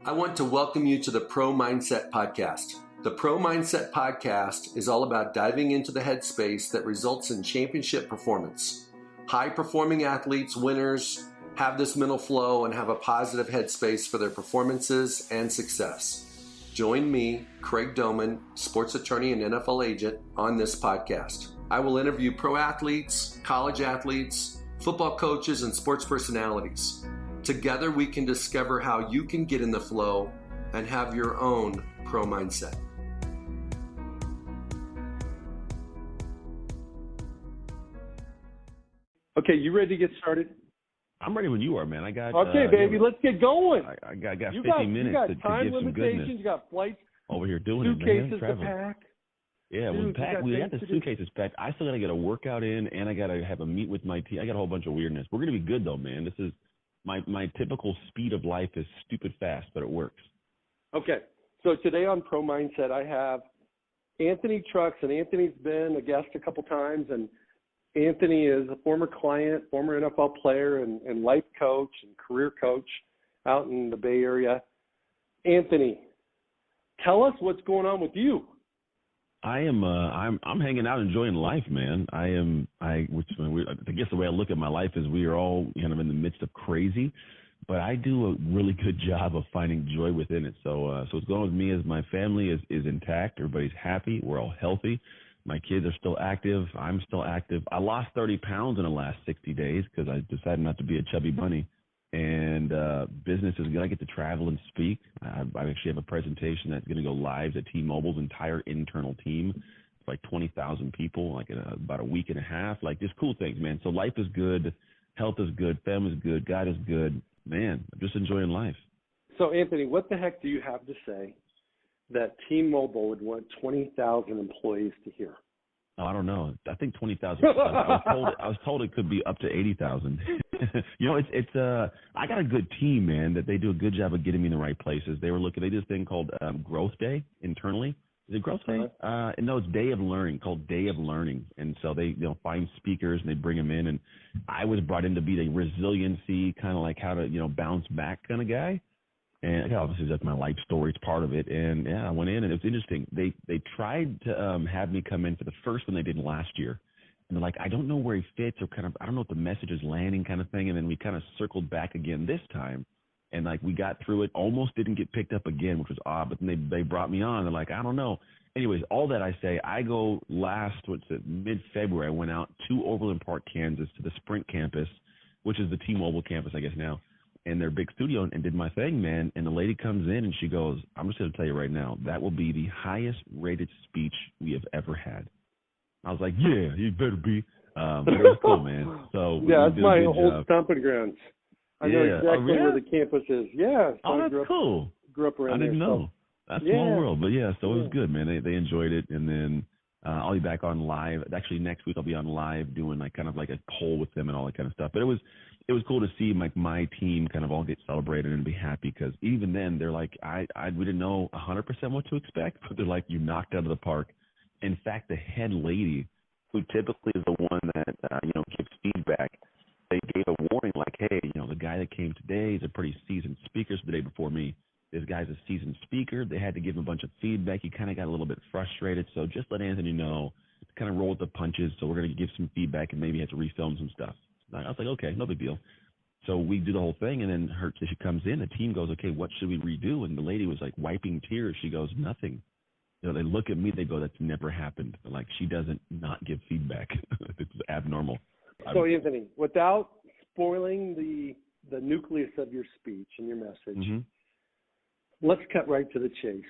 I want to welcome you to the Pro Mindset Podcast. The Pro Mindset Podcast is all about diving into the headspace that results in championship performance. High-performing athletes, winners, have this mental flow and have a positive headspace for their performances and success. Join me, Craig Domann, sports attorney and NFL agent, on this podcast. I will interview pro athletes, college athletes, football coaches, and sports personalities. Together, we can discover how you can get in the flow and have your own pro mindset. Okay, you ready to get started? I'm ready when you are, man. I got. Okay, baby, let's get going. I got 50 minutes to give some goodness. You got flights over here doing it, man. Suitcases to pack. Yeah, Dude, we got the suitcases packed. I still got to get a workout in, and I got to have a meet with my team. I got a whole bunch of weirdness. We're going to be good, though, man. This is my typical speed of life is stupid fast, but it works. Okay, so today on Pro Mindset, I have Anthony Trucks, and Anthony's been a guest a couple times, and Anthony is a former client, former NFL player, and life coach and career coach out in the Bay Area. Anthony, tell us what's going on with you. I'm hanging out enjoying life, man. I guess the way I look at my life is we are all kind of in the midst of crazy, but I do a really good job of finding joy within it. So what's going on with me is my family is intact. Everybody's happy. We're all healthy. My kids are still active. I'm still active. I lost 30 pounds in the last 60 days because I decided not to be a chubby bunny. And business is good. I get to travel and speak. I actually have a presentation that's going to go live to T-Mobile's entire internal team. It's like 20,000 people, like in about a week and a half. Like just cool things, man. So life is good. Health is good. Family's good. God is good. Man, I'm just enjoying life. So, Anthony, what the heck do you have to say that T-Mobile would want 20,000 employees to hear? Oh, I don't know. I think 20,000. I was told it could be up to 80,000. You know, it's I got a good team, man. That they do a good job of getting me in the right places. They did this thing called Growth Day internally. Is it Growth Day? No, it's Day of Learning, called Day of Learning. And so they find speakers and they bring them in. And I was brought in to be the resiliency, kind of like how to bounce back kind of guy. And obviously that's my life story. It's part of it. And yeah, I went in and it was interesting. They tried to have me come in for the first one they did last year. And they're like, I don't know where he fits or I don't know if the message is landing kind of thing. And then we kind of circled back again this time. And like we got through it, almost didn't get picked up again, which was odd. But then they brought me on. They're like, I don't know. Anyways, all that I say, I go mid-February, I went out to Overland Park, Kansas to the Sprint campus, which is the T-Mobile campus, I guess now. And their big studio and did my thing, man. And the lady comes in and she goes, I'm just going to tell you right now, that will be the highest rated speech we have ever had. I was like, yeah, you better be. But it was cool, man. So yeah, that's my old stomping grounds. I know exactly where the campus is. Yeah. So that's cool. Grew up around I didn't there, know. That's small world. But yeah, so it was good, man. They enjoyed it. And then I'll be back on live. Actually, next week I'll be on live doing like kind of like a poll with them and all that kind of stuff. But it was cool to see like my team kind of all get celebrated and be happy because even then they're like, we didn't know 100% what to expect, but they're like, you knocked out of the park. In fact, the head lady, who typically is the one that, gives feedback, they gave a warning like, hey, the guy that came today is a pretty seasoned speaker. So the day before me, this guy's a seasoned speaker. They had to give him a bunch of feedback. He kind of got a little bit frustrated. So just let Anthony know, kind of roll with the punches. So we're going to give some feedback and maybe have to refilm some stuff. I was like, okay, no big deal. So we do the whole thing, and then she comes in. The team goes, okay, what should we redo? And the lady was like wiping tears. She goes, nothing. They look at me. They go, that's never happened. They're like, she doesn't not give feedback. It's abnormal. So, Anthony, without spoiling the nucleus of your speech and your message, let's cut right to the chase.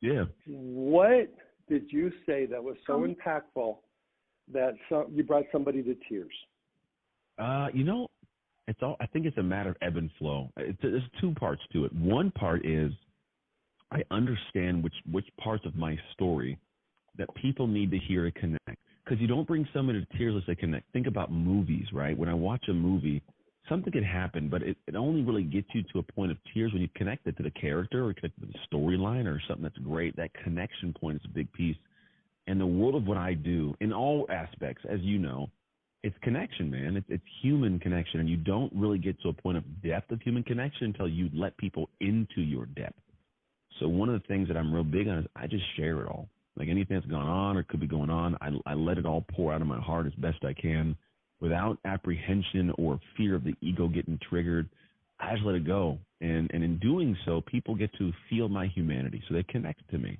Yeah. What did you say that was so impactful that you brought somebody to tears? I think it's a matter of ebb and flow. There's two parts to it. One part is I understand which parts of my story that people need to hear to connect. Because you don't bring someone to tears unless they connect. Think about movies, right? When I watch a movie, something can happen, but it only really gets you to a point of tears when you connect it to the character or connect it to the storyline or something that's great. That connection point is a big piece. And the world of what I do in all aspects, as you know, It's connection, man. It's human connection, and you don't really get to a point of depth of human connection until you let people into your depth. So one of the things that I'm real big on is I just share it all. Like anything that's gone on or could be going on, I let it all pour out of my heart as best I can without apprehension or fear of the ego getting triggered. I just let it go. And in doing so, people get to feel my humanity, so they connect to me.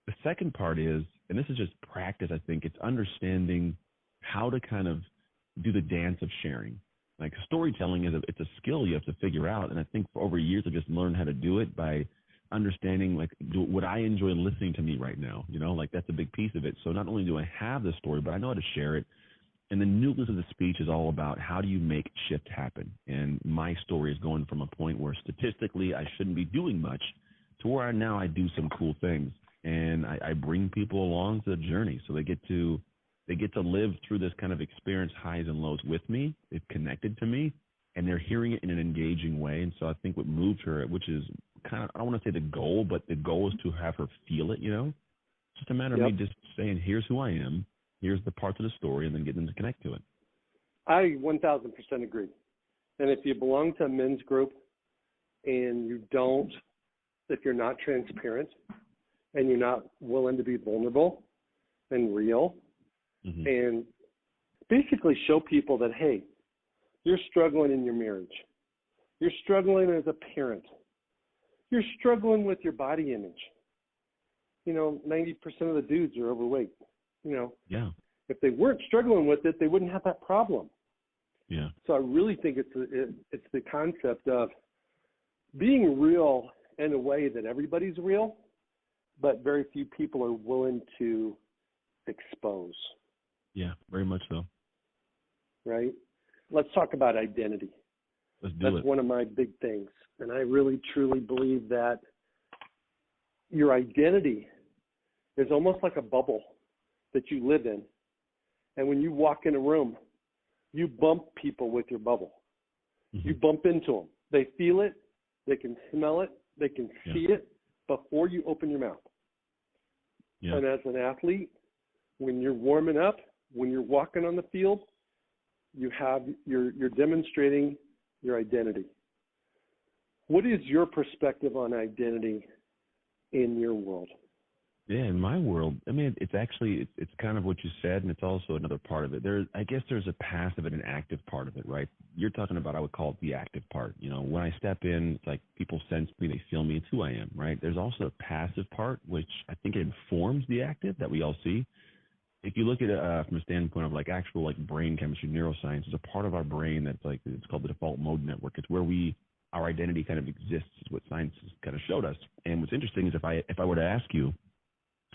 The second part is, and this is just practice, I think, it's understanding how to kind of do the dance of sharing. Like storytelling it's a skill you have to figure out. And I think for over years, I've just learned how to do it by understanding, like, would I enjoy listening to me right now? You know, like that's a big piece of it. So not only do I have the story, but I know how to share it. And the nucleus of the speech is all about how do you make shift happen? And my story is going from a point where statistically I shouldn't be doing much to where now I do some cool things. And I bring people along to the journey. So they get to live through this kind of experience, highs and lows with me. They've connected to me, and they're hearing it in an engaging way. And so I think what moved her, which is kind of, I don't want to say the goal, but the goal is to have her feel it, you know? It's just a matter of me just saying, here's who I am, here's the parts of the story, and then getting them to connect to it. I 1,000% agree. And if you belong to a men's group and you don't, if you're not transparent and you're not willing to be vulnerable and real, and basically show people that, hey, you're struggling in your marriage. You're struggling as a parent. You're struggling with your body image. You know, 90% of the dudes are overweight. You know, if they weren't struggling with it, they wouldn't have that problem. Yeah. So I really think it's the concept of being real in a way that everybody's real, but very few people are willing to expose. Yeah, very much so. Right? Let's talk about identity. That's one of my big things. And I really, truly believe that your identity is almost like a bubble that you live in. And when you walk in a room, you bump people with your bubble. You bump into them. They feel it. They can smell it. They can see it before you open your mouth. And as an athlete, when you're warming up, when you're walking on the field, you're demonstrating your identity. What is your perspective on identity in your world? Yeah, in my world, I mean, it's actually, it's kind of what you said, and it's also another part of it. I guess there's a passive and an active part of it, right? You're talking about, I would call it the active part. You know, when I step in, it's like people sense me, they feel me, it's who I am, right? There's also a passive part, which I think it informs the active that we all see. If you look at it from a standpoint of like actual like brain chemistry, neuroscience, is a part of our brain that's like, it's called the default mode network. It's where our identity kind of exists, is what science has kind of showed us. And what's interesting is if I were to ask you,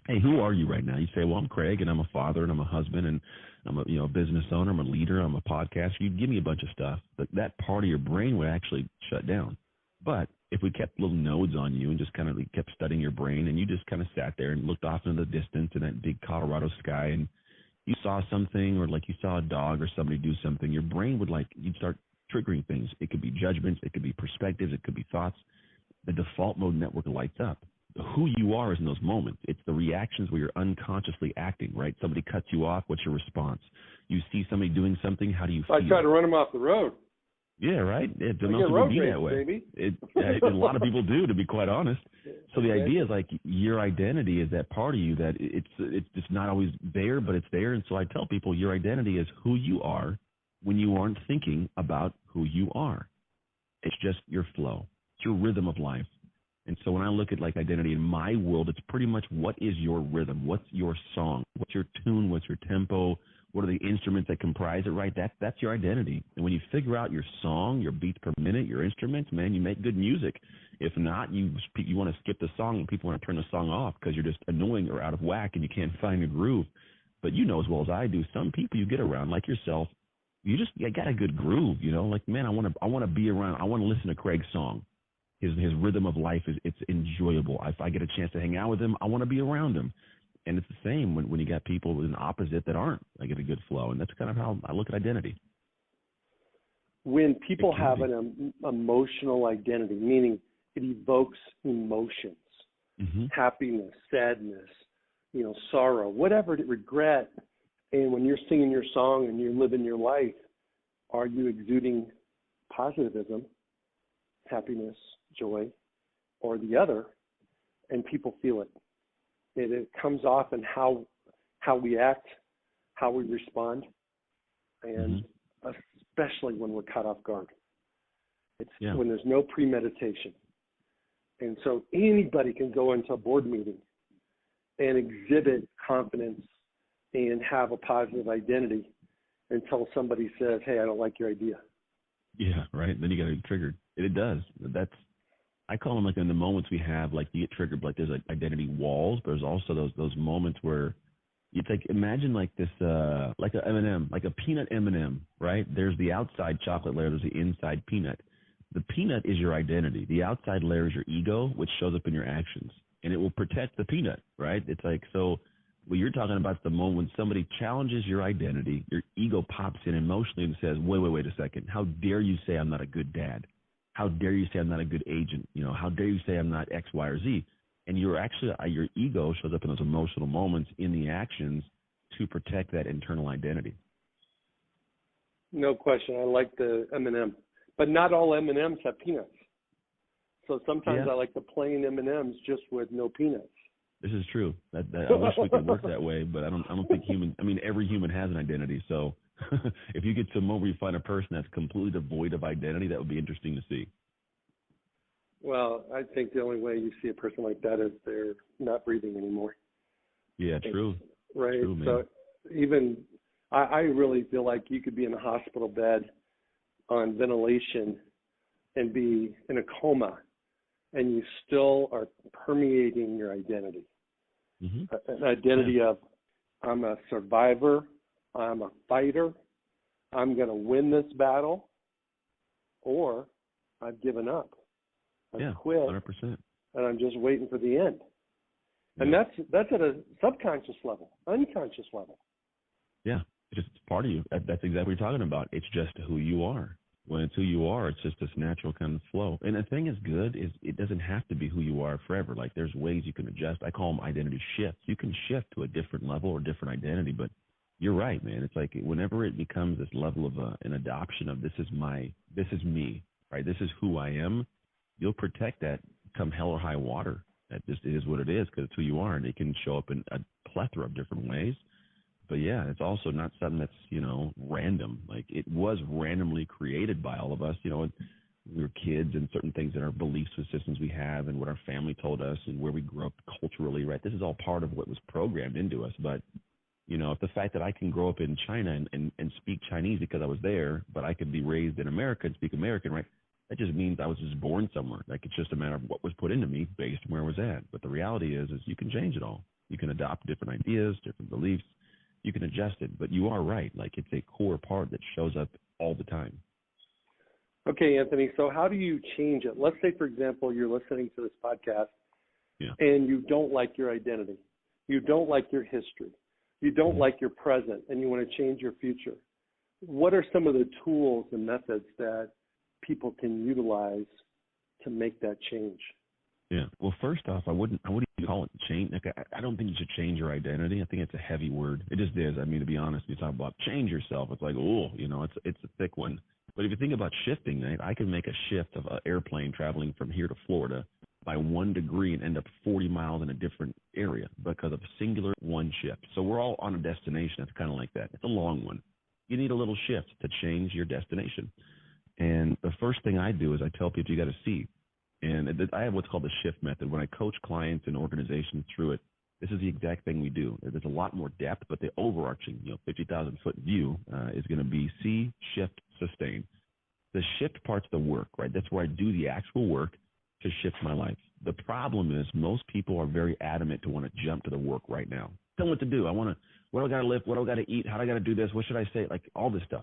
hey, who are you right now? You say, well, I'm Craig, and I'm a father, and I'm a husband, and I'm a business owner, I'm a leader, I'm a podcaster. You'd give me a bunch of stuff, but that part of your brain would actually shut down. But if we kept little nodes on you and just kind of kept studying your brain, and you just kind of sat there and looked off into the distance in that big Colorado sky, and you saw something, or like you saw a dog or somebody do something, your brain would you'd start triggering things. It could be judgments, it could be perspectives, it could be thoughts. The default mode network lights up. Who you are is in those moments. It's the reactions where you're unconsciously acting, right? Somebody cuts you off, what's your response? You see somebody doing something, how do you feel? I try to run them off the road. Yeah, right? Most people be that way. A lot of people do, to be quite honest. So the idea is like your identity is that part of you that it's just not always there, but it's there. And so I tell people your identity is who you are when you aren't thinking about who you are. It's just your flow. It's your rhythm of life. And so when I look at like identity in my world, it's pretty much what is your rhythm? What's your song? What's your tune? What's your tempo? What are the instruments that comprise it, right? That's your identity. And when you figure out your song, your beats per minute, your instruments, man, you make good music. If not, you want to skip the song and people want to turn the song off because you're just annoying or out of whack and you can't find a groove. But you know as well as I do, some people you get around like yourself, you got a good groove, you know, like, man, I want to be around. I want to listen to Craig's song. His rhythm of life it's enjoyable. If I get a chance to hang out with him, I want to be around him. And it's the same when you got people with an opposite that aren't. I get a good flow. And that's kind of how I look at identity. When people have an emotional identity, meaning it evokes emotions, happiness, sadness, sorrow, whatever, regret, And when you're singing your song and you're living your life, are you exuding positivism, happiness, joy, or the other? And people feel it. It comes off in how we act, how we respond, and especially when we're caught off guard. It's when there's no premeditation. And so anybody can go into a board meeting and exhibit confidence and have a positive identity until somebody says, hey, I don't like your idea. Yeah, right. Then you got to get triggered. It does. I call them like in the moments we have, like you get triggered, like there's like identity walls, but there's also those moments where you take, imagine like this, like a M&M, like a peanut M&M, right? There's the outside chocolate layer, there's the inside peanut. The peanut is your identity. The outside layer is your ego, which shows up in your actions, and it will protect the peanut, right? It's like, so what you're talking about is the moment when somebody challenges your identity, your ego pops in emotionally and says, wait a second. How dare you say I'm not a good dad? How dare you say I'm not a good agent? You know, how dare you say I'm not X, Y, or Z? And you're actually, your ego shows up in those emotional moments in the actions to protect that internal identity. No question. I like the M&M, but not all M&Ms have peanuts. So sometimes I like the plain M&Ms just with no peanuts. This is true. I wish we could work that way, but I don't think every human has an identity. So if you get to a moment where you find a person that's completely devoid of identity, that would be interesting to see. Well, I think the only way you see a person like that is they're not breathing anymore. Yeah, true. Right. True, man. So even I really feel like you could be in a hospital bed on ventilation and be in a coma, and you still are permeating your identity. An identity of I'm a survivor, I'm a fighter, I'm going to win this battle, or I've given up. I've quit, 100%. and I'm just waiting for the end. And that's at a subconscious level, unconscious level. Yeah, it's just part of you. That's exactly what you're talking about. It's just who you are. When it's who you are, it's just this natural kind of flow. And the thing is good is it doesn't have to be who you are forever. Like there's ways you can adjust. I call them identity shifts. You can shift to a different level or different identity, but you're right, man. It's like whenever it becomes this level of an adoption of this is me, right? This is who I am. You'll protect that come hell or high water. That just is what it is because it's who you are, and it can show up in a plethora of different ways. But yeah, it's also not something that's, random. Like it was randomly created by all of us, we were kids, and certain things in our belief systems we have and what our family told us and where we grew up culturally, right? This is all part of what was programmed into us. But, if the fact that I can grow up in China and speak Chinese because I was there, but I could be raised in America and speak American, right? That just means I was just born somewhere. Like it's just a matter of what was put into me based on where I was at. But the reality is you can change it all. You can adopt different ideas, different beliefs. You can adjust it, but you are right. Like it's a core part that shows up all the time. Okay, Anthony. So how do you change it? Let's say, for example, you're listening to this podcast and you don't like your identity. You don't like your history. You don't like your present, and you want to change your future. What are some of the tools and methods that people can utilize to make that change? Yeah. Well, first off, I wouldn't call it change. Like, I don't think you should change your identity. I think it's a heavy word. It just is. I mean, to be honest, you talk about change yourself. It's like, it's a thick one. But if you think about shifting, I can make a shift of an airplane traveling from here to Florida by 1 degree and end up 40 miles in a different area because of a singular one shift. So we're all on a destination. It's kind of like that. It's a long one. You need a little shift to change your destination. And the first thing I do is I tell people you got to see. And I have what's called the shift method. When I coach clients and organizations through it, this is the exact thing we do. There's a lot more depth, but the overarching, 50,000-foot view is going to be see, shift, sustain. The shift part's the work, right? That's where I do the actual work to shift my life. The problem is most people are very adamant to want to jump to the work right now. Tell me what to do. What do I got to lift? What do I got to eat? How do I got to do this? What should I say? Like all this stuff.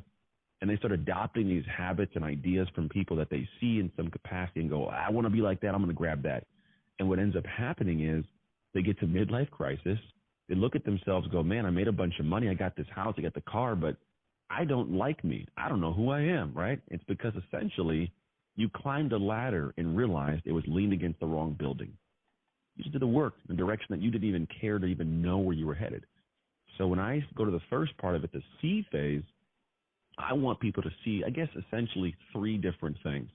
And they start adopting these habits and ideas from people that they see in some capacity and go, I want to be like that. I'm going to grab that. And what ends up happening is they get to midlife crisis. They look at themselves, go, man, I made a bunch of money. I got this house. I got the car, but I don't like me. I don't know who I am, right? It's because essentially you climbed a ladder and realized it was leaned against the wrong building. You just did the work in a direction that you didn't even care to even know where you were headed. So when I go to the first part of it, the C phase, I want people to see, I guess, essentially 3 different things.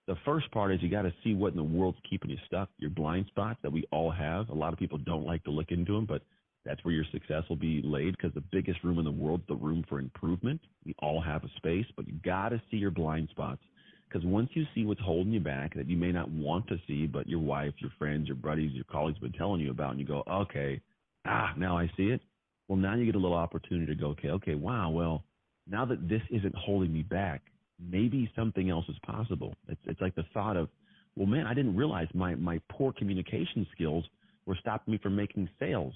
The first part is you got to see what in the world's keeping you stuck, your blind spots that we all have. A lot of people don't like to look into them, but that's where your success will be laid, because the biggest room in the world is the room for improvement. We all have a space, but you got to see your blind spots, because once you see what's holding you back that you may not want to see, but your wife, your friends, your buddies, your colleagues have been telling you about, and you go, okay, now I see it. Well, now you get a little opportunity to go, okay, wow, well, now that this isn't holding me back, maybe something else is possible. It's like the thought of, well, man, I didn't realize my poor communication skills were stopping me from making sales.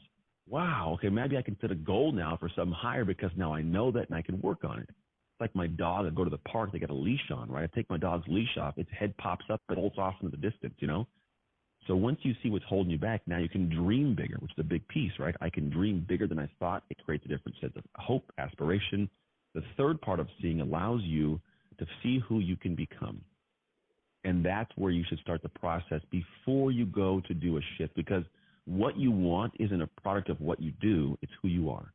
Wow, okay, maybe I can set a goal now for something higher because now I know that and I can work on it. It's like my dog, I go to the park, they got a leash on, right? I take my dog's leash off, its head pops up, it holds off into the distance, you know? So once you see what's holding you back, now you can dream bigger, which is a big piece, right? I can dream bigger than I thought. It creates a different sense of hope, aspiration. The third part of seeing allows you to see who you can become. And that's where you should start the process before you go to do a shift, because what you want isn't a product of what you do, it's who you are.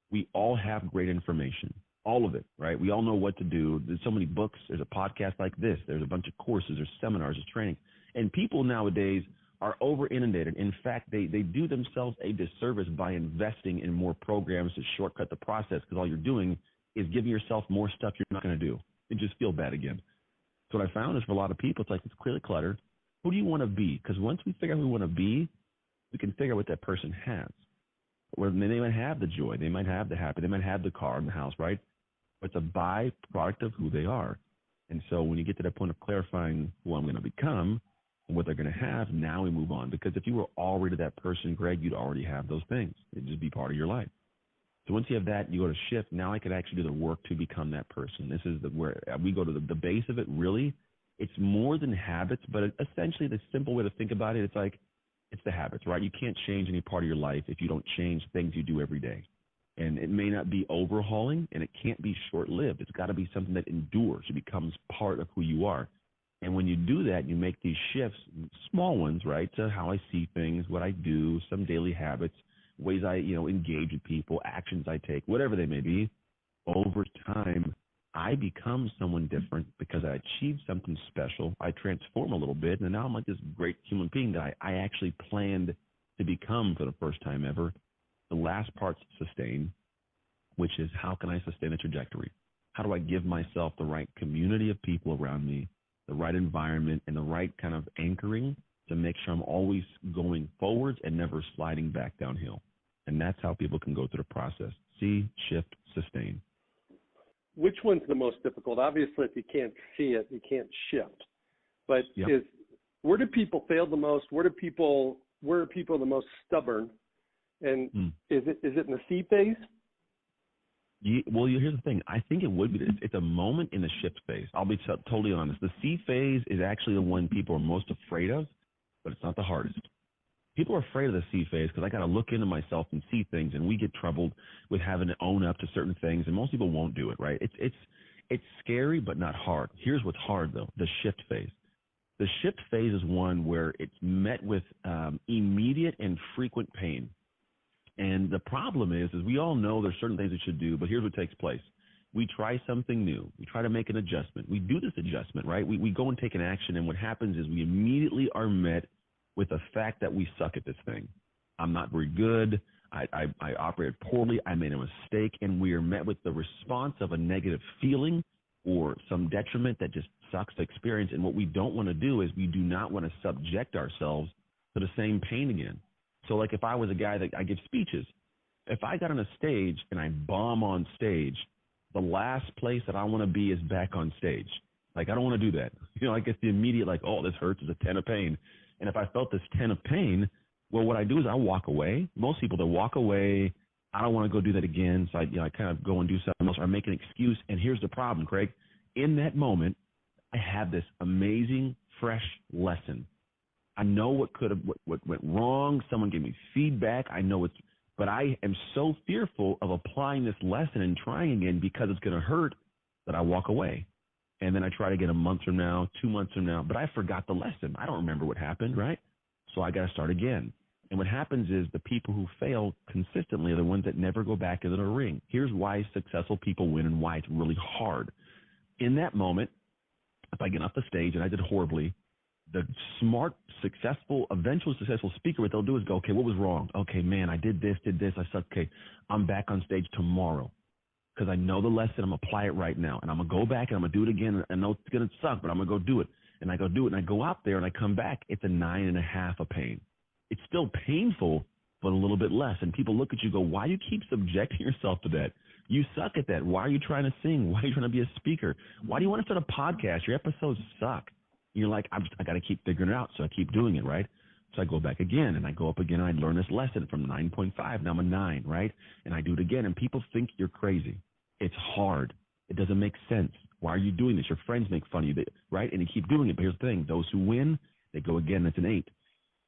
We all have great information, all of it, right? We all know what to do. There's so many books. There's a podcast like this. There's a bunch of courses. There's seminars. There's training. And people nowadays are over inundated. In fact, they do themselves a disservice by investing in more programs to shortcut the process, because all you're doing is giving yourself more stuff you're not going to do and just feel bad again. So what I found is for a lot of people, it's like, it's clearly clutter. Who do you want to be? Because once we figure out who we want to be, we can figure out what that person has. Where they might have the joy, they might have the happy, they might have the car and the house, right? But it's a byproduct of who they are. And so when you get to that point of clarifying who I'm going to become and what they're going to have, now we move on. Because if you were already that person, Greg, you'd already have those things. It'd just be part of your life. So once you have that, you go to shift. Now I could actually do the work to become that person. This is where we go to the base of it. Really, it's more than habits, but essentially the simple way to think about it, it's like, it's the habits, right? You can't change any part of your life if you don't change things you do every day. And it may not be overhauling, and it can't be short-lived. It's got to be something that endures. It becomes part of who you are. And when you do that, you make these shifts, small ones, right, to how I see things, what I do, some daily habits, ways I, engage with people, actions I take, whatever they may be. Over time, I become someone different because I achieved something special. I transform a little bit, and now I'm like this great human being that I actually planned to become for the first time ever. The last part's sustain, which is how can I sustain a trajectory? How do I give myself the right community of people around me, the right environment, and the right kind of anchoring to make sure I'm always going forwards and never sliding back downhill? And that's how people can go through the process. See, shift, sustain. Which one's the most difficult? Obviously, if you can't see it, you can't shift. But where do people fail the most? Where are people the most stubborn? And is it in the C phase? Well, here's the thing. I think it would be. It's a moment in the shift phase. I'll be totally honest. The C phase is actually the one people are most afraid of, but it's not the hardest. People are afraid of the C phase because I got to look into myself and see things, and we get troubled with having to own up to certain things, and most people won't do it, right? It's scary, but not hard. Here's what's hard, though, the shift phase. The shift phase is one where it's met with immediate and frequent pain. And the problem is we all know there's certain things we should do, but here's what takes place. We try something new. We try to make an adjustment. We do this adjustment, right? We go and take an action, and what happens is we immediately are met with the fact that we suck at this thing. I'm not very good. I operated poorly. I made a mistake, and we are met with the response of a negative feeling or some detriment that just sucks to experience. And what we don't want to do is we do not want to subject ourselves to the same pain again. So like if I was a guy that I give speeches, if I got on a stage and I bomb on stage, the last place that I want to be is back on stage. Like I don't want to do that. I guess the immediate like, oh, this hurts is a 10 of pain. And if I felt this 10 of pain, well, what I do is I walk away. Most people, they walk away. I don't want to go do that again. So I kind of go and do something else, or I make an excuse. And here's the problem, Craig. In that moment, I have this amazing, fresh lesson. I know what went wrong. Someone gave me feedback. I know but I am so fearful of applying this lesson and trying again because it's going to hurt that I walk away. And then I try to get a month from now, 2 months from now, but I forgot the lesson. I don't remember what happened, right? So I got to start again. And what happens is the people who fail consistently are the ones that never go back into the ring. Here's why successful people win and why it's really hard. In that moment, if I get off the stage and I did horribly, the smart, eventually successful speaker, what they'll do is go, okay, what was wrong? Okay, man, I did this, I sucked. Okay, I'm back on stage tomorrow because I know the lesson. I'm going to apply it right now. And I'm going to go back and I'm going to do it again. I know it's going to suck, but I'm going to go do it. And I go do it and I go out there and I come back. It's a 9.5 of pain. It's still painful, but a little bit less. And people look at you and go, why do you keep subjecting yourself to that? You suck at that. Why are you trying to sing? Why are you trying to be a speaker? Why do you want to start a podcast? Your episodes suck. And you're like, I got to keep figuring it out. So I keep doing it, right? So I go back again and I go up again and I learn this lesson from 9.5. Now I'm a 9, right? And I do it again. And people think you're crazy. It's hard. It doesn't make sense. Why are you doing this? Your friends make fun of you, right? And you keep doing it. But here's the thing. Those who win, they go again. It's an 8.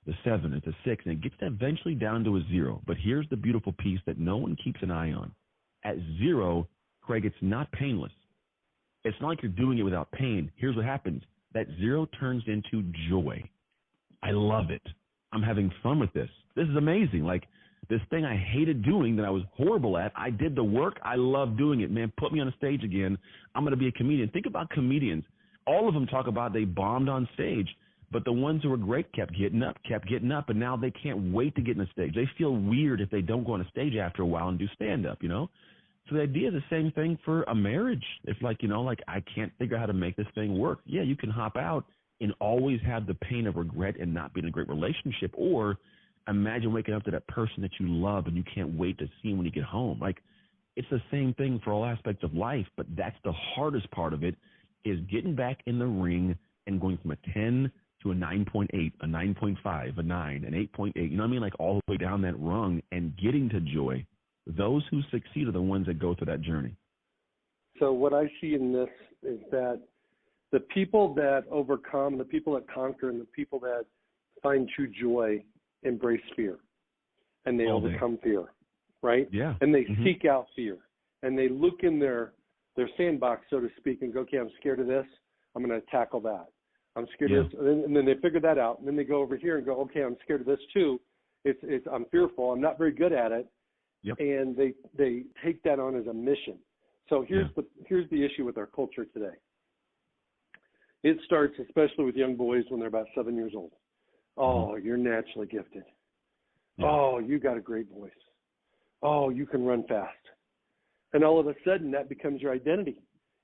The 7, it's a 6, and it gets eventually down to a 0. But here's the beautiful piece that no one keeps an eye on. At 0, Craig, it's not painless. It's not like you're doing it without pain. Here's what happens. That 0 turns into joy. I love it. I'm having fun with this. This is amazing. Like this thing I hated doing that I was horrible at, I did the work. I love doing it, man. Put me on a stage again. I'm going to be a comedian. Think about comedians. All of them talk about they bombed on stage. But the ones who were great kept getting up, and now they can't wait to get on the stage. They feel weird if they don't go on a stage after a while and do stand-up, So the idea is the same thing for a marriage. If, I can't figure out how to make this thing work. Yeah, you can hop out and always have the pain of regret and not be in a great relationship. Or imagine waking up to that person that you love and you can't wait to see him when you get home. It's the same thing for all aspects of life, but that's the hardest part of it is getting back in the ring and going from a 10 to a 9.8, a 9.5, a 9, an 8.8, you know what I mean? All the way down that rung and getting to joy. Those who succeed are the ones that go through that journey. So what I see in this is that the people that overcome, the people that conquer, and the people that find true joy embrace fear. And they overcome fear, right? Yeah. And they seek out fear. And they look in their sandbox, so to speak, and go, okay, I'm scared of this. I'm going to tackle that. I'm scared of this, and then they figure that out, and then they go over here and go, okay, I'm scared of this too. I'm fearful. I'm not very good at it, and they take that on as a mission. So here's the issue with our culture today. It starts especially with young boys when they're about 7 years old. Oh, you're naturally gifted. Yeah. Oh, you got a great voice. Oh, you can run fast, and all of a sudden that becomes your identity,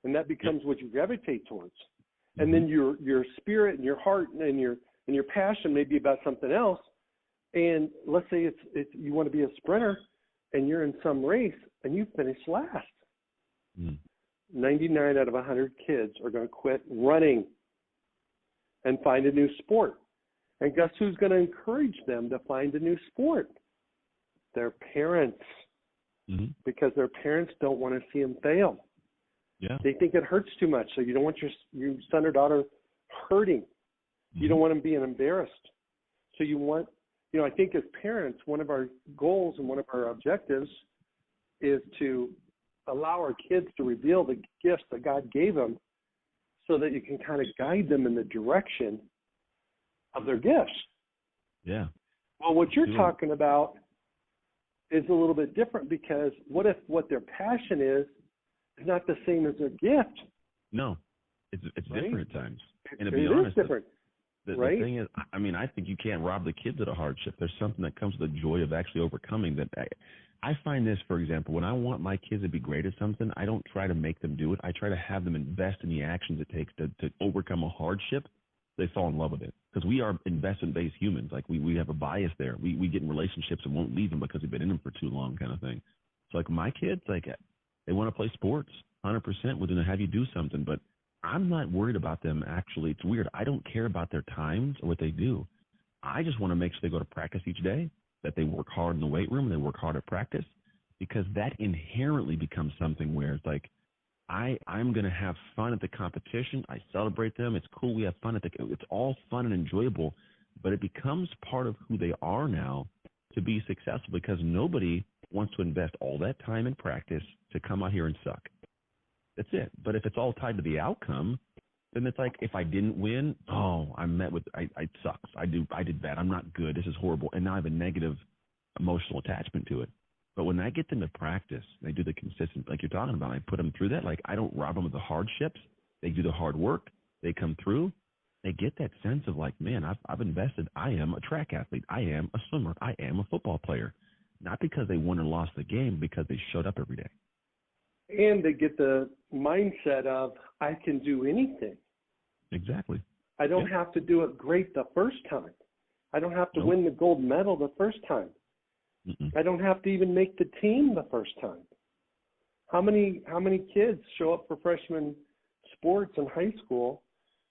and that becomes what you gravitate towards. And then your spirit and your heart and your passion may be about something else. And let's say it's you want to be a sprinter and you're in some race and you finish last. 99 out of 100 kids are going to quit running and find a new sport. And guess who's going to encourage them to find a new sport? Their parents. Because their parents don't want to see them fail. Yeah. They think it hurts too much, so you don't want your son or daughter hurting. You don't want them being embarrassed. So you want, I think as parents, one of our goals and one of our objectives is to allow our kids to reveal the gifts that God gave them so that you can kind of guide them in the direction of their gifts. Yeah. Well, what you're talking about is a little bit different because what if what their passion is not the same as their gift? No, it's right? different at times. And to be honest, different. The thing is, I think you can't rob the kids of a hardship. There's something that comes with the joy of actually overcoming that. I find this, for example, when I want my kids to be great at something, I don't try to make them do it. I try to have them invest in the actions it takes to overcome a hardship. They fall in love with it because we are investment-based humans. We have a bias there. We get in relationships and won't leave them because we've been in them for too long, kind of thing. So my kids, they want to play sports, 100%. We're going to have you do something, but I'm not worried about them. Actually, it's weird. I don't care about their times or what they do. I just want to make sure they go to practice each day, that they work hard in the weight room, and they work hard at practice, because that inherently becomes something where it's I'm going to have fun at the competition. I celebrate them. It's cool. We have fun it's all fun and enjoyable, but it becomes part of who they are now to be successful, because nobody wants to invest all that time in practice to come out here and suck. That's it. But if it's all tied to the outcome, then it's like if I didn't win, I sucks. I did bad. I'm not good. This is horrible. And now I have a negative emotional attachment to it. But when I get them to practice, they do the consistent, like you're talking about, I put them through that. Like I don't rob them of the hardships. They do the hard work. They come through. They get that sense of like, man, I've invested. I am a track athlete. I am a swimmer. I am a football player. Not because they won or lost the game, because they showed up every day. And they get the mindset of, I can do anything. Exactly. I don't have to do it great the first time. I don't have to win the gold medal the first time. I don't have to even make the team the first time. How many kids show up for freshman sports in high school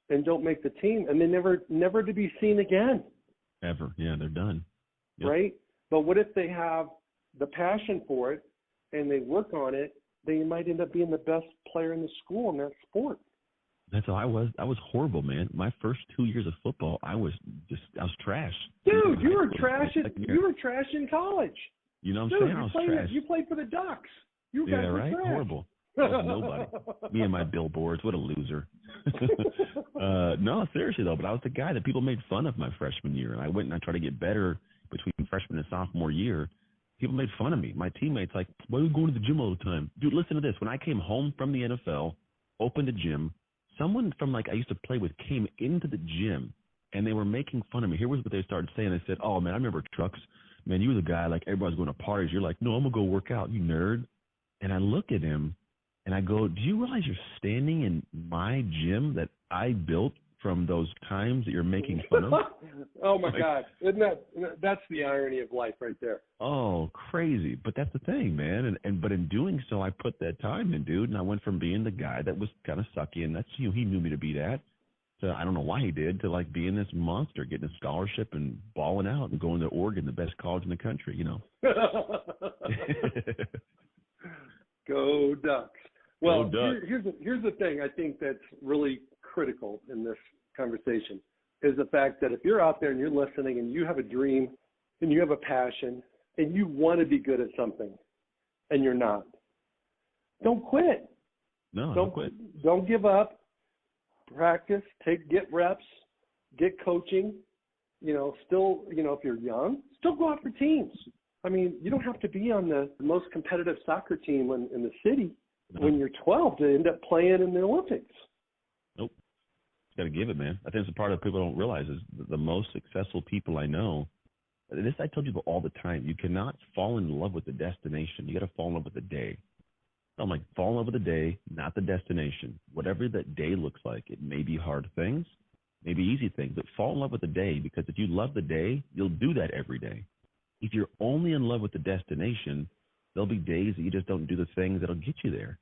and don't make the team, and they never to be seen again? Ever. Yeah, they're done. Yep. Right? But what if they have the passion for it and they work on it? They might end up being the best player in the school in that sport. That's how I was. I was horrible, man. My first 2 years of football, I was trash. Dude, you were trash in college. You know what I'm saying? I was trash. You played for the Ducks. You were right? trash. Horrible. I was nobody. Me and my billboards. What a loser. No, seriously though. But I was the guy that people made fun of my freshman year, and I went and I tried to get better between freshman and sophomore year. People made fun of me. My teammates like, why are you going to the gym all the time? Dude, listen to this. When I came home from the NFL, opened a gym, someone from I used to play with came into the gym, and they were making fun of me. Here was what they started saying. They said, oh, man, I remember Trucks. Man, you were the guy, like, everybody's going to parties. You're like, no, I'm going to go work out, you nerd. And I look at him, and I go, do you realize you're standing in my gym that I built from those times that you're making fun of? Oh, my God. That's the irony of life right there. Oh, crazy. But that's the thing, man. But in doing so, I put that time in, dude, and I went from being the guy that was kind of sucky, and that's he knew me to be that. So I don't know why he did, to like being this monster, getting a scholarship and balling out and going to Oregon, the best college in the country, you know. Go Ducks. Well, Go Ducks. Here's the thing I think that's really critical in this conversation is the fact that if you're out there and you're listening and you have a dream and you have a passion and you want to be good at something and you're not, don't quit. No, don't quit. Don't give up. Practice, get reps, get coaching, still, if you're young, still go out for teams. I mean, you don't have to be on the most competitive soccer team in the city when you're 12 to end up playing in the Olympics. Nope. Got to give it, man. I think it's a part that people don't realize is the most successful people I know. This I told you about all the time. You cannot fall in love with the destination. You got to fall in love with the day. I'm like, fall in love with the day, not the destination. Whatever that day looks like, it may be hard things, maybe easy things, but fall in love with the day, because if you love the day, you'll do that every day. If you're only in love with the destination, there'll be days that you just don't do the things that'll get you there.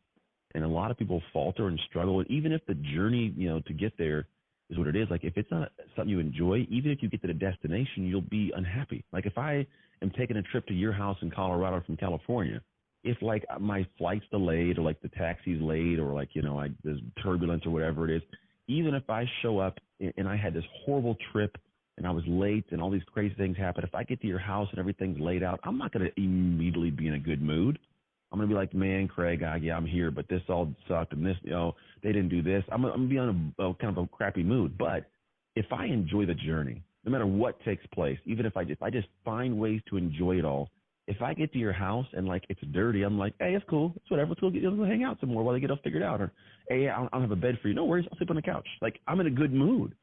And a lot of people falter and struggle. And even if the journey, to get there is what it is, like if it's not something you enjoy, even if you get to the destination, you'll be unhappy. Like if I am taking a trip to your house in Colorado from California, if like my flight's delayed or like the taxi's late or like, there's turbulence or whatever it is, even if I show up and I had this horrible trip and I was late and all these crazy things happen, if I get to your house and everything's laid out, I'm not going to immediately be in a good mood. I'm going to be like, man, Craig, I'm here, but this all sucked and this, they didn't do this. I'm going to be on a kind of a crappy mood. But if I enjoy the journey, no matter what takes place, even if I just find ways to enjoy it all, if I get to your house and like it's dirty, I'm like, hey, it's cool. It's whatever. Let's go hang out some more while they get all figured out. Or, hey, I don't have a bed for you. No worries. I'll sleep on the couch. Like I'm in a good mood.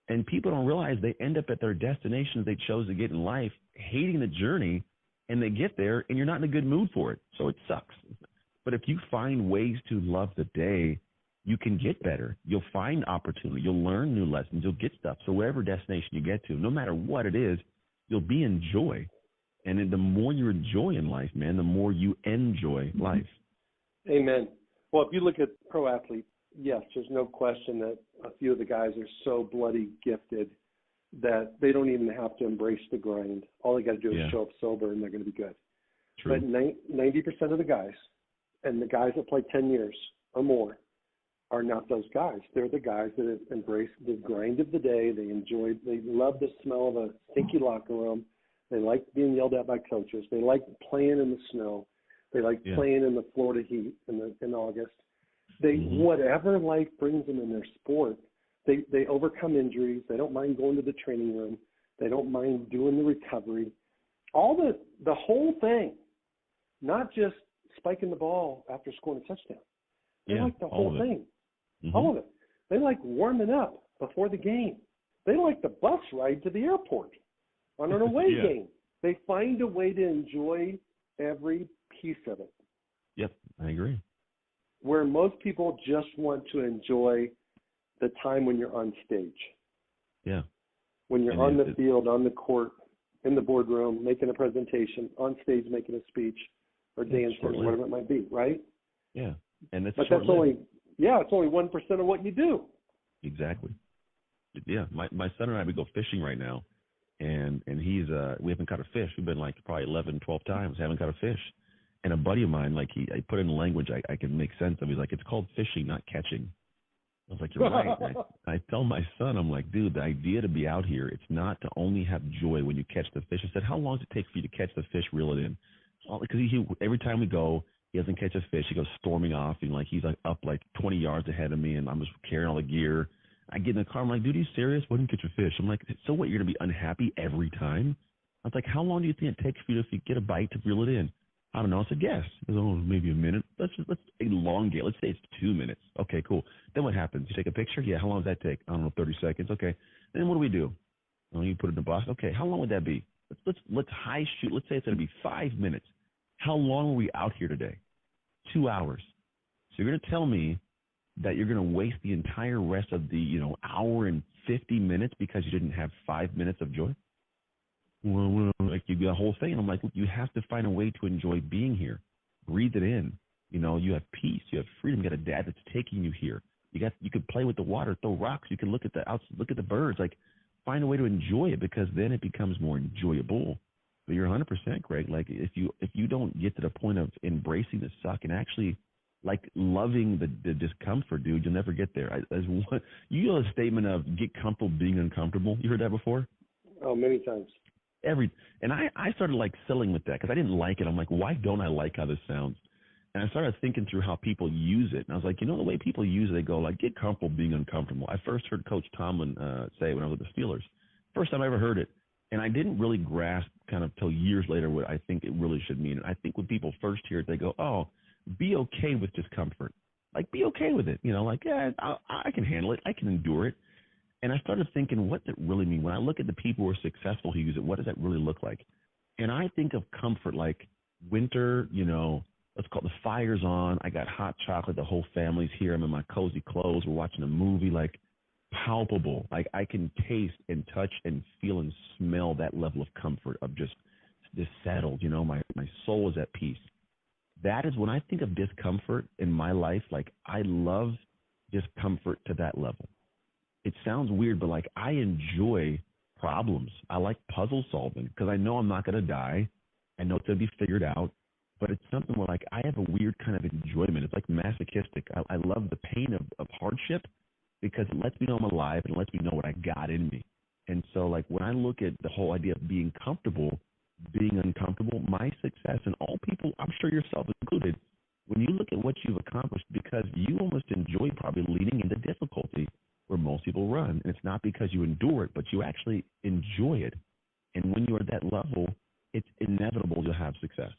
And people don't realize they end up at their destinations they chose to get in life, hating the journey, and they get there and you're not in a good mood for it. So it sucks. But if you find ways to love the day, you can get better. You'll find opportunity. You'll learn new lessons. You'll get stuff. So whatever destination you get to, no matter what it is, you'll be in joy. And then the more you enjoy in life, man, the more you enjoy life. Amen. Well, if you look at pro athletes, yes, there's no question that a few of the guys are so bloody gifted that they don't even have to embrace the grind. All they got to do is show up sober and they're going to be good. True. But 90% of the guys, and the guys that play 10 years or more, are not those guys. They're the guys that have embraced the grind of the day. They love the smell of a stinky locker room. They like being yelled at by coaches. They like playing in the snow. They like playing in the Florida heat in August. They whatever life brings them in their sport, they overcome injuries. They don't mind going to the training room. They don't mind doing the recovery. All the whole thing, not just spiking the ball after scoring a touchdown. They like the whole thing, all of it. They like warming up before the game. They like the bus ride to the airport on an away game. They find a way to enjoy every piece of it. Yep, I agree. Where most people just want to enjoy the time when you're on stage. Yeah. When you're on the field, on the court, in the boardroom, making a presentation, on stage making a speech, or dancing, or whatever it might be, right? Yeah. And but that's only it's only 1% of what you do. Exactly. Yeah. My son and I, we go fishing right now, and he's we haven't caught a fish. We've been like probably 11, 12 times, haven't caught a fish. And a buddy of mine, like I put in language I can make sense of. He's like, it's called fishing, not catching. I was like, you're right. I tell my son, I'm like, dude, the idea to be out here, it's not to only have joy when you catch the fish. I said, how long does it take for you to catch the fish, reel it in? Because every time we go, he doesn't catch a fish. He goes storming off, and like he's like up like 20 yards ahead of me, and I'm just carrying all the gear. I get in the car. I'm like, dude, are you serious? Wouldn't catch a fish. I'm like, so what? You're gonna be unhappy every time? I was like, how long do you think it takes for you to get a bite to reel it in? I don't know. I said, yes. He goes, oh, maybe a minute. Let's elongate. Let's say it's 2 minutes. Okay, cool. Then what happens? You take a picture? Yeah. How long does that take? I don't know, 30 seconds. Okay. Then what do we do? Oh, you put it in the box. Okay. How long would that be? Let's high shoot. Let's say it's going to be 5 minutes. How long are we out here today? 2 hours. So you're going to tell me that you're going to waste the entire rest of the, hour and 50 minutes because you didn't have 5 minutes of joy? Well, like you got a whole thing. And I'm like, look, you have to find a way to enjoy being here. Breathe it in. You have peace. You have freedom. You got a dad that's taking you here. You could play with the water, throw rocks. You can look at the birds. Like, find a way to enjoy it, because then it becomes more enjoyable. But you're 100%, Craig. Like, if you don't get to the point of embracing the suck and actually like loving the discomfort, dude, you'll never get there. You know, a statement of get comfortable being uncomfortable. You heard that before? Oh, many times. And I started like selling with that because I didn't like it. I'm like, why don't I like how this sounds? And I started thinking through how people use it. And I was like, the way people use it, they go like, get comfortable being uncomfortable. I first heard Coach Tomlin say when I was with the Steelers. First time I ever heard it. And I didn't really grasp kind of till years later what I think it really should mean. And I think when people first hear it, they go, oh, be okay with discomfort. Like, be okay with it. I can handle it. I can endure it. And I started thinking, what does it really mean? When I look at the people who are successful who use it, what does that really look like? And I think of comfort like winter, let's call it the fire's on. I got hot chocolate. The whole family's here. I'm in my cozy clothes. We're watching a movie, like palpable. Like I can taste and touch and feel and smell that level of comfort of just settled. My soul is at peace. That is when I think of discomfort in my life, like I love discomfort to that level. It sounds weird, but like I enjoy problems. I like puzzle solving because I know I'm not going to die. I know it's going to be figured out, but it's something where like I have a weird kind of enjoyment. It's like masochistic. I love the pain of hardship because it lets me know I'm alive and it lets me know what I got in me. And so like when I look at the whole idea of being comfortable, being uncomfortable, my success, and all people, I'm sure yourself included, when you look at what you've accomplished, because you almost enjoy probably leaning into difficulty where most people run. And it's not because you endure it, but you actually enjoy it. And when you're at that level, it's inevitable you'll have success.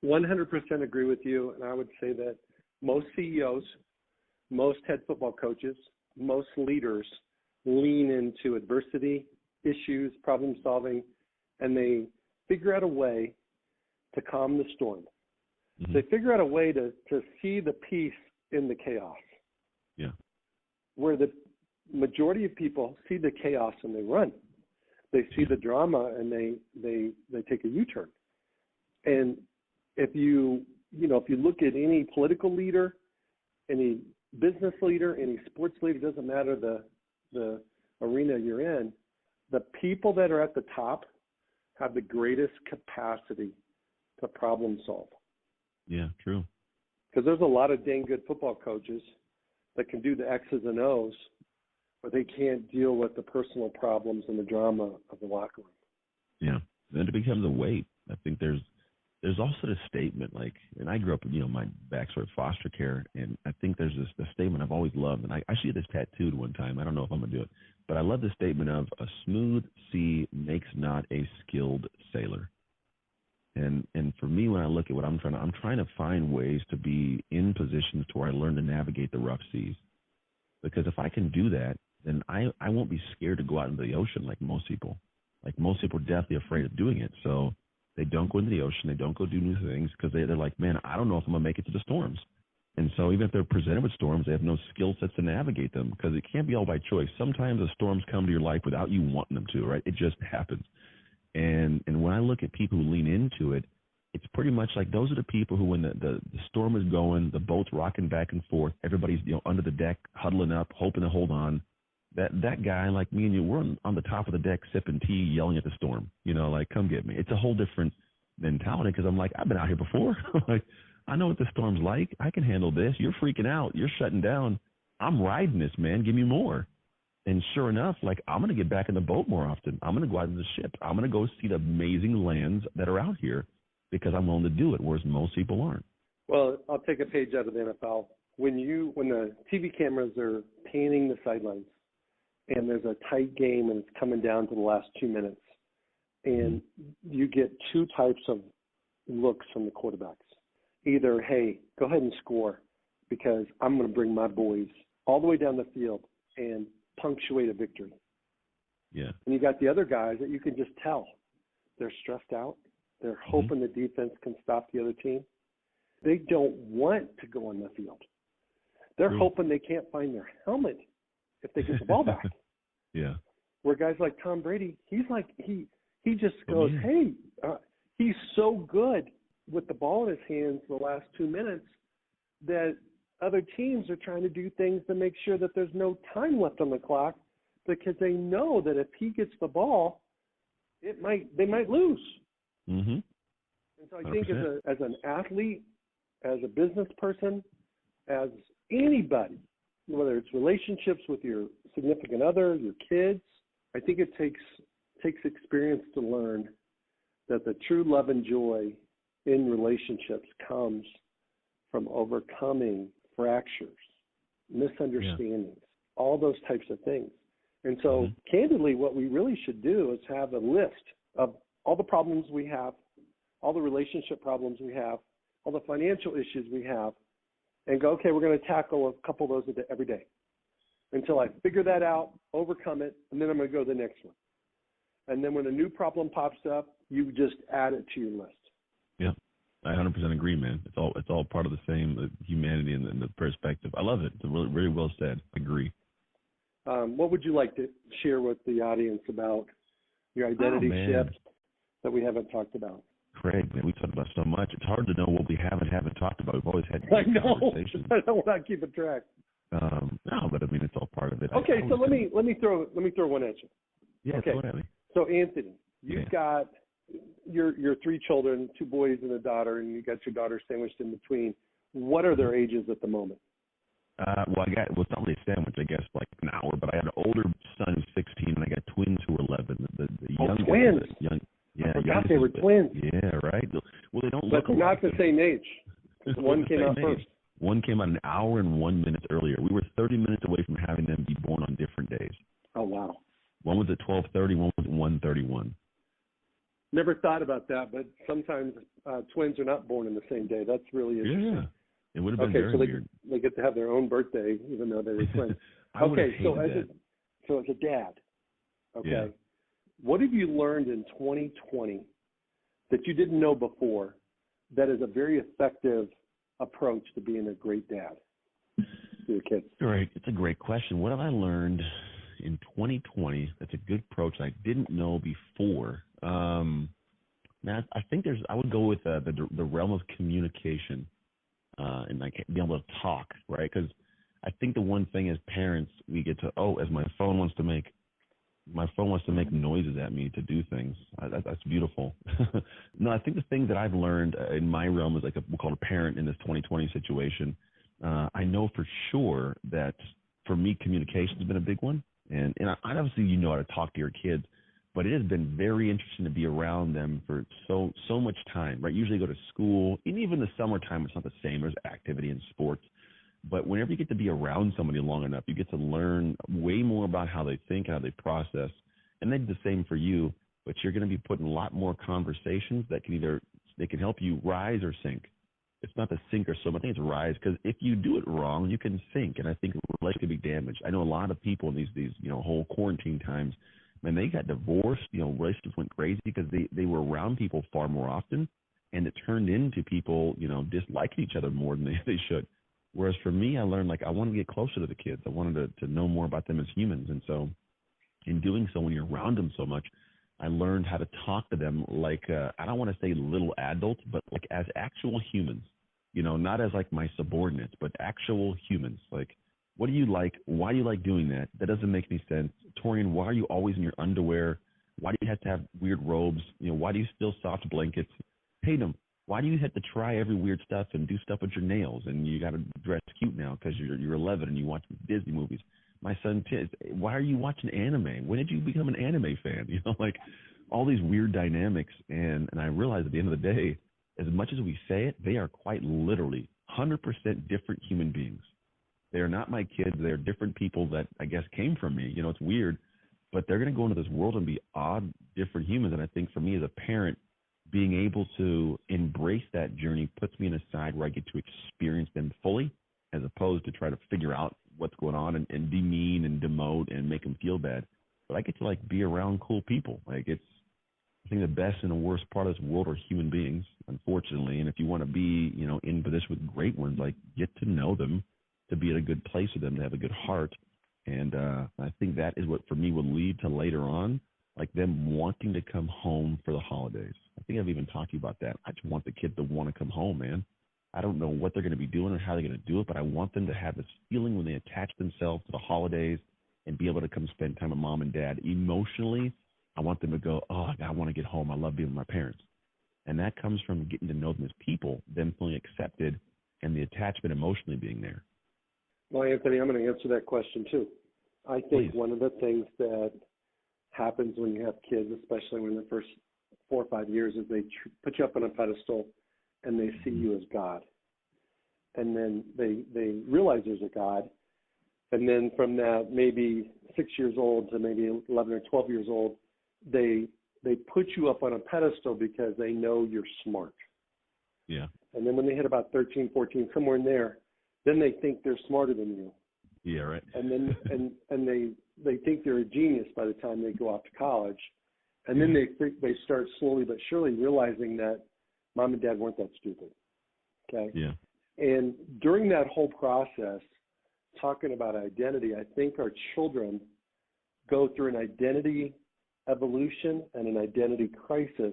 100% agree with you. And I would say that most CEOs, most head football coaches, most leaders lean into adversity, issues, problem solving, and they figure out a way to calm the storm. Mm-hmm. They figure out a way to see the peace in the chaos. Yeah. Where the majority of people see the chaos and they run. They see the drama and they take a U-turn. And if you look at any political leader, any business leader, any sports leader, it doesn't matter the arena you're in, the people that are at the top have the greatest capacity to problem solve. Yeah, true. Because there's a lot of dang good football coaches that can do the X's and O's, but they can't deal with the personal problems and the drama of the locker room. Yeah, then it becomes a weight. I think there's there's also this statement, like, and I grew up, my backstory of foster care, and I think there's this statement I've always loved, and I should get this tattooed one time. I don't know if I'm going to do it, but I love the statement of a smooth sea makes not a skilled sailor. And for me, when I look at what I'm trying to find ways to be in positions to where I learn to navigate the rough seas. Because if I can do that, then I won't be scared to go out into the ocean like most people. Like most people are deathly afraid of doing it. So they don't go into the ocean. They don't go do new things because they're like, man, I don't know if I'm going to make it to the storms. And so even if they're presented with storms, they have no skill sets to navigate them because it can't be all by choice. Sometimes the storms come to your life without you wanting them to, right? It just happens. And when I look at people who lean into it, it's pretty much like those are the people who, when the storm is going, the boat's rocking back and forth, everybody's under the deck huddling up, hoping to hold on. That guy, like me and you, we're on the top of the deck sipping tea, yelling at the storm. Like, come get me. It's a whole different mentality because I'm like, I've been out here before. Like, I know what the storm's like. I can handle this. You're freaking out. You're shutting down. I'm riding this, man. Give me more. And sure enough, like, I'm going to get back in the boat more often. I'm going to go out in the ship. I'm going to go see the amazing lands that are out here because I'm willing to do it, whereas most people aren't. Well, I'll take a page out of the NFL. When the TV cameras are panning the sidelines and there's a tight game and it's coming down to the last 2 minutes, and you get two types of looks from the quarterbacks. Either, hey, go ahead and score because I'm going to bring my boys all the way down the field and punctuate a victory. Yeah. And you got the other guys that you can just tell they're stressed out. They're hoping the defense can stop the other team. They don't want to go on the field. They're hoping they can't find their helmet if they get the ball back. Yeah. Where guys like Tom Brady, he's like he just goes, hey, he's so good with the ball in his hands the last 2 minutes that other teams are trying to do things to make sure that there's no time left on the clock because they know that if he gets the ball, they might lose. Mm-hmm. And so I think as an athlete, as a business person, as anybody, whether it's relationships with your significant other, your kids, I think it takes experience to learn that the true love and joy in relationships comes from overcoming fractures, misunderstandings, all those types of things. And so, candidly, what we really should do is have a list of all the problems we have, all the relationship problems we have, all the financial issues we have, and go, okay, we're going to tackle a couple of those every day until I figure that out, overcome it, and then I'm going to go to the next one. And then when a new problem pops up, you just add it to your list. Yeah, I 100% agree, man. It's all part of the same humanity and the perspective. I love it. It's really, very well said. Agree. What would you like to share with the audience about your identity shift that we haven't talked about? Craig, man, we talked about so much. It's hard to know what we haven't talked about. We've always had conversations. I know. I don't keep a track. No, but I mean, it's all part of it. Okay, so let me throw one at you. Yeah, okay. Throw it at me. So Anthony, you've got your 3 children, 2 boys and a daughter, and you got your daughter sandwiched in between. What are their ages at the moment? It's not really a sandwich, I guess, like an hour, but I had an older son who's 16, and I got twins who are 11. The youngest, twins. I forgot they were twins. Yeah, right. Well, they don't look alike. But not the same age. One came out first. One came out an hour and 1 minute earlier. We were 30 minutes away from having them be born on different days. Oh, wow. One was at 12:30, one was at 1:31. Never thought about that, but sometimes twins are not born on the same day. That's really interesting. Yeah. It would have been very weird. They get to have their own birthday, even though they were twins. So as a dad, what have you learned in 2020 that you didn't know before that is a very effective approach to being a great dad to your kids? Great. It's a great question. What have I learned in 2020 that's a good approach I didn't know before? Now, I think I would go with the realm of communication. And like being able to talk, right? Because I think the one thing as parents we get to, as my phone wants to make noises at me to do things. That's beautiful. No, I think the thing that I've learned in my realm as we'll call a parent in this 2020 situation, I know for sure that for me communication has been a big one, and obviously how to talk to your kids, But it has been very interesting to be around them for so much time, right? Usually go to school, and even the summertime, it's not the same. There's activity in sports. But whenever you get to be around somebody long enough, you get to learn way more about how they think, how they process. And they do the same for you, but you're going to be put in a lot more conversations that they can help you rise or sink. It's not the sink or swim. I think it's rise, because if you do it wrong, you can sink. And I think relationships could be damaged. I know a lot of people in these whole quarantine times, man, they got divorced, relationships went crazy because they were around people far more often, and it turned into people, disliking each other more than they should. Whereas for me, I learned, I wanted to get closer to the kids. I wanted to know more about them as humans. And so in doing so, when you're around them so much, I learned how to talk to them I don't want to say little adults, but as actual humans, not as my subordinates, but actual humans. What do you like? Why do you like doing that? That doesn't make any sense. Torian, why are you always in your underwear? Why do you have to have weird robes? Why do you steal soft blankets? Tatum, why do you have to try every weird stuff and do stuff with your nails? And you got to dress cute now because you're 11 and you watch Disney movies. My son, why are you watching anime? When did you become an anime fan? All these weird dynamics. And I realized at the end of the day, as much as we say it, they are quite literally 100% different human beings. They are not my kids. They're different people that I guess came from me. It's weird, but they're going to go into this world and be odd, different humans. And I think for me as a parent, being able to embrace that journey puts me in a side where I get to experience them fully, as opposed to try to figure out what's going on and demean and demote and make them feel bad. But I get to be around cool people. I think the best and the worst part of this world are human beings, unfortunately. And if you want to be, in position with great ones, get to know them, to be at a good place with them, to have a good heart. And I think that is what for me will lead to later on, them wanting to come home for the holidays. I think I've even talked to you about that. I just want the kid to want to come home, man. I don't know what they're going to be doing or how they're going to do it, but I want them to have this feeling when they attach themselves to the holidays and be able to come spend time with mom and dad. Emotionally, I want them to go, oh, I want to get home. I love being with my parents. And that comes from getting to know them as people, them feeling accepted, and the attachment emotionally being there. Well, Anthony, I'm going to answer that question too. I think one of the things that happens when you have kids, especially when the first 4 or 5 years, is they put you up on a pedestal and they see you as God. And then they realize there's a God. And then from that maybe 6 years old to maybe 11 or 12 years old, they put you up on a pedestal because they know you're smart. Yeah. And then when they hit about 13, 14, somewhere in there, then they think they're smarter than you. Yeah, right. And then and they think they're a genius by the time they go off to college. And then they start slowly but surely realizing that mom and dad weren't that stupid. Okay? Yeah. And during that whole process, talking about identity, I think our children go through an identity evolution and an identity crisis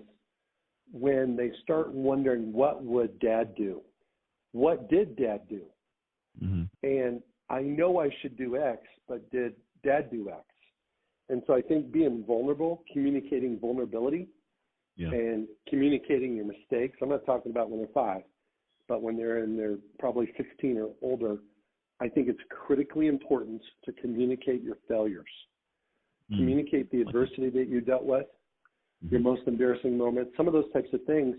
when they start wondering, what would dad do? What did dad do? Mm-hmm. And I know I should do X, but did dad do X? And so I think being vulnerable, communicating vulnerability, and communicating your mistakes. I'm not talking about when they're 5, but when they're probably 16 or older, I think it's critically important to communicate your failures. Communicate the adversity that you dealt with, your most embarrassing moments, some of those types of things,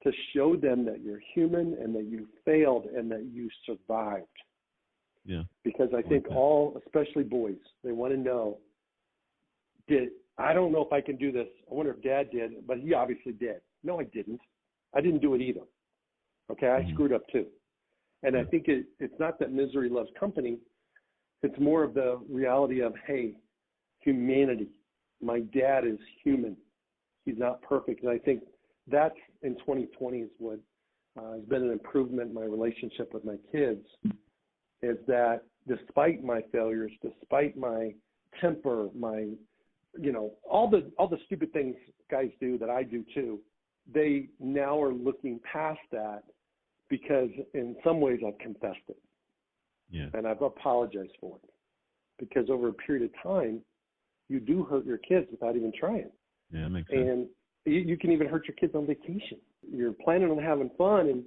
to show them that you're human and that you failed and that you survived. Yeah. Because I think especially boys, they want to know, I don't know if I can do this. I wonder if dad did, but he obviously did. No, I didn't. I didn't do it either. Okay, I screwed up too. And I think it's not that misery loves company. It's more of the reality of, hey, humanity. My dad is human. He's not perfect. And I think that's in 2020 is what has been an improvement in my relationship with my kids, is that despite my failures, despite my temper, my, all the stupid things guys do that I do too, they now are looking past that because in some ways I've confessed it. Yeah. And I've apologized for it. Because over a period of time, you do hurt your kids without even trying. Yeah, that makes sense. And you can even hurt your kids on vacation. You're planning on having fun and,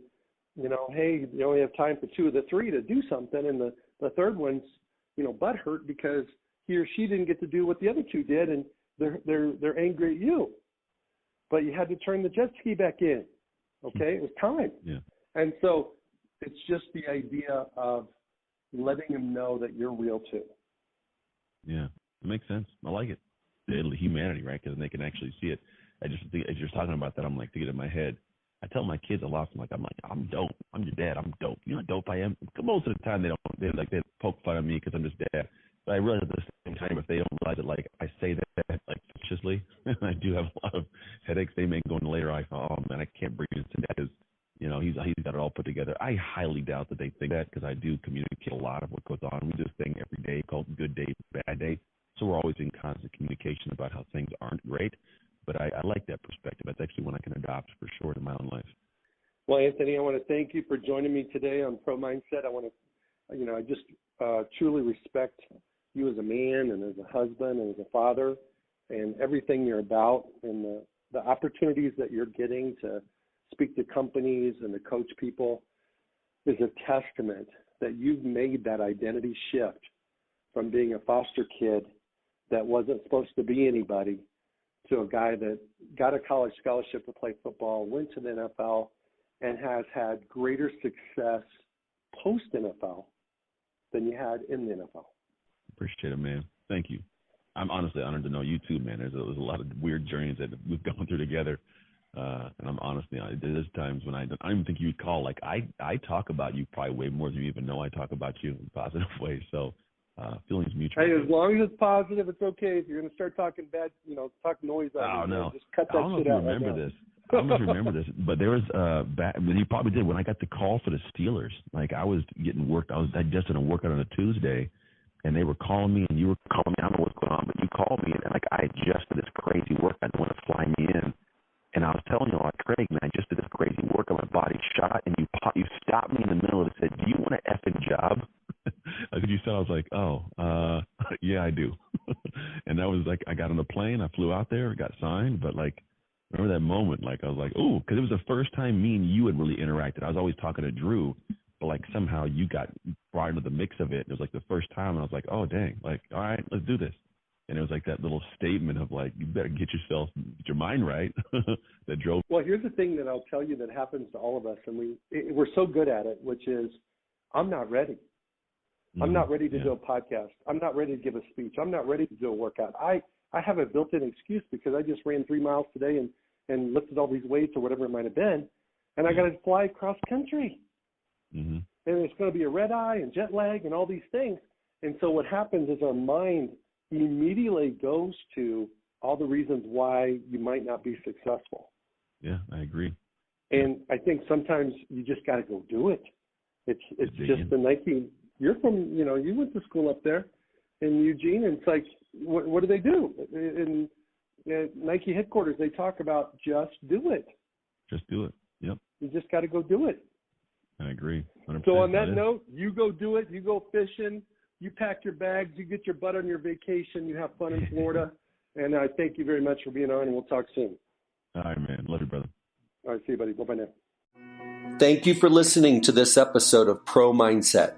hey, you only have time for 2 of the 3 to do something. And the third one's, butthurt because he or she didn't get to do what the other 2 did. And they're angry at you. But you had to turn the jet ski back in. Okay, it was time. Yeah. And so it's just the idea of letting them know that you're real too. Yeah, it makes sense. I like it. The humanity, right? Because they can actually see it. I just think, as you're talking about that, I'm like thinking in my head. I tell my kids a lot. I'm dope. I'm your dad. I'm dope. You know how dope I am. Most of the time they poke fun at me because I'm just dad. But I realize at the same time, if they don't realize it, like I say that like viciously, I do have a lot of headaches. They may go in later. I thought, oh man, I can't bring this to dad because he's got it all put together. I highly doubt that they think that because I do communicate a lot of what goes on. We do this thing every day called good day, bad day. So we're always in constant communication about how things aren't great. But I like that perspective. That's actually one I can adopt for sure in my own life. Well, Anthony, I want to thank you for joining me today on Pro Mindset. I just truly respect you as a man and as a husband and as a father and everything you're about and the opportunities that you're getting to speak to companies and to coach people is a testament that you've made that identity shift from being a foster kid that wasn't supposed to be anybody to a guy that got a college scholarship to play football, went to the NFL, and has had greater success post-NFL than you had in the NFL. Appreciate it, man. Thank you. I'm honestly honored to know you too, man. There's a lot of weird journeys that we've gone through together. And I'm honestly, there's times when I don't even think you'd call. Like I talk about you probably way more than you even know I talk about you in a positive way. So feelings mutual. Hey, as long as it's positive, it's okay. If you're going to start talking bad, talk noise out. Oh, no. Just cut that shit out. I don't know if you remember this, but there was you probably did when I got the call for the Steelers. Like I was getting worked. I just did a workout on a Tuesday, and they were calling me, and you were calling me. I don't know what's going on, but you called me, and like I adjusted this crazy workout. They want to fly me in, and I was telling you, like, Craig, man, I just did this crazy workout. My body shot, and you stopped me in the middle and said, "Do you want an effing job?" As you said, I was like, "Oh, yeah, I do." And that was like, I got on the plane, I flew out there, got signed, but like. Remember that moment? Like I was like, oh, because it was the first time me and you had really interacted. I was always talking to Drew, but like somehow you got brought into the mix of it. It was like the first time, and I was like, oh dang, like all right, let's do this. And it was like that little statement of like, you better get your mind right. That drove. Well, here's the thing that I'll tell you that happens to all of us, and we're so good at it, which is, I'm not ready. I'm not ready to do a podcast. I'm not ready to give a speech. I'm not ready to do a workout. I have a built-in excuse because I just ran 3 miles today and lifted all these weights or whatever it might have been, and I got to fly across country. Mm-hmm. And it's going to be a red eye and jet lag and all these things. And so what happens is our mind immediately goes to all the reasons why you might not be successful. Yeah, I agree. And I think sometimes you just got to go do it. It's just the Nike. You're from, you went to school up there in Eugene, and it's like, what do they do? In Nike headquarters, they talk about just do it. Just do it. Yep. You just got to go do it. I agree. 100%. So on that note, you go do it. You go fishing. You pack your bags. You get your butt on your vacation. You have fun in Florida. And I thank you very much for being on, and we'll talk soon. All right, man. Love you, brother. All right, see you, buddy. Bye-bye now. Thank you for listening to this episode of Pro Mindset.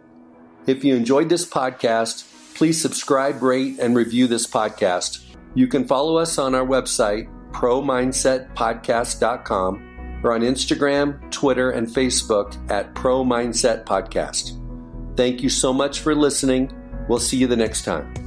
If you enjoyed this podcast, please subscribe, rate, and review this podcast. You can follow us on our website, promindsetpodcast.com, or on Instagram, Twitter, and Facebook at Pro Mindset Podcast. Thank you so much for listening. We'll see you the next time.